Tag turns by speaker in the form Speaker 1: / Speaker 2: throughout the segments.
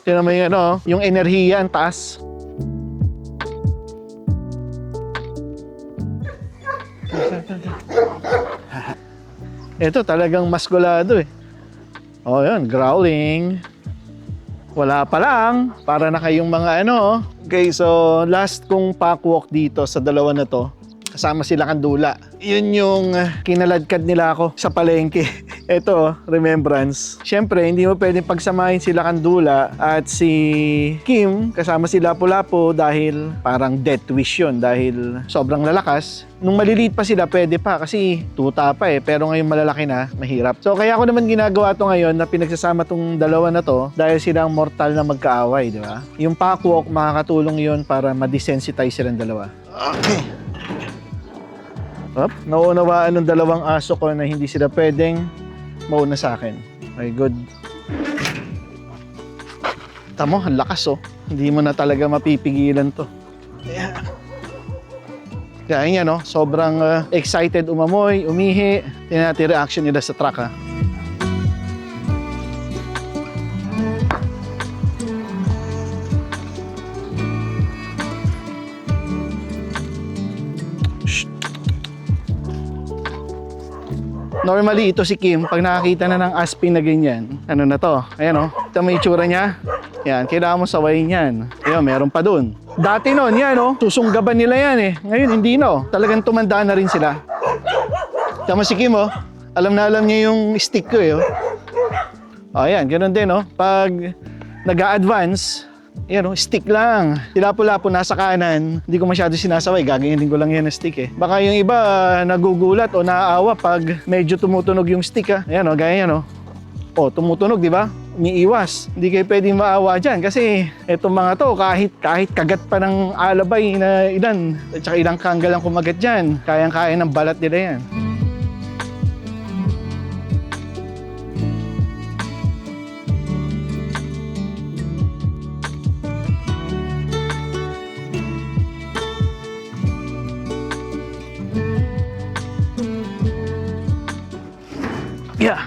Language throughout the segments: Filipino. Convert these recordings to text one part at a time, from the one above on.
Speaker 1: Tingnan mo yung ano, yung enerhiya, ang taas. Ito talagang maskulado eh. Oh, yun, growling. Wala pa lang, para na kayong mga ano. Okay, so last kong pack walk dito sa dalawa na to, kasama sila Kandula. Yun yung kinaladkad nila ako sa palengke. Ito, remembrance. Siyempre, hindi mo pwedeng pagsamahin sila Kandula at si Kim kasama si Lapu-Lapu dahil parang death wish yun dahil sobrang lalakas. Nung maliliit pa sila, pwede pa kasi tuta pa eh. Pero ngayon malalaki na, mahirap. So kaya ako naman ginagawa to ngayon na pinagsasama tong dalawa na to dahil silang mortal na magkaaway, di ba? Yung pack walk, makakatulong yun para ma-desensitize silang dalawa. Okay. Up, nauunawaan ng dalawang aso ko na hindi sila pwedeng mauna sa akin. Okay, good. Tamo, ang lakas oh. Hindi mo na talaga mapipigilan to. Yeah. Kaya yan no, sobrang excited umamoy, umihi. Tingnan natin reaction nila sa truck ha. Normally, ito si Kim, pag nakakita na ng aspin na ganyan, ano na to? Ayan o, ito may itsura niya. Yan, kailangan mo sawayin yan. Ayan, meron pa dun. Dati noon, yan o, susunggaban nila yan eh. Ngayon, hindi no. Talagang tumanda na rin sila. Tama si Kim o, alam na alam niya yung stick ko eh. O, ayan, ganun din o. Pag nag-a-advance, yan o, stick lang. Si Lapu-Lapu nasa kanan, hindi ko masyado sinasaway, gaganyanin ko lang yan na stick eh. Baka yung iba nagugulat o naaawa pag medyo tumutunog yung stick ha. Ayan o, gaya yan o. O, tumutunog, di ba? Umiiwas. Hindi kayo pwedeng maawa dyan kasi etong mga to, kahit kagat pa ng alabay na ilan, at saka ilang kanggal ang kumagat dyan, kayang-kaya ng balat nila yan. Yeah.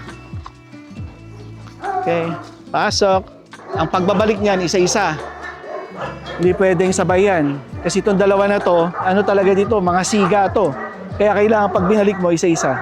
Speaker 1: Okay, pasok. Ang pagbabalik niyan, isa-isa. Hindi pwedeng sabayan. Kasi itong dalawa na to, ano talaga dito, mga siga to. Kaya kailangan pag binalik mo, isa-isa.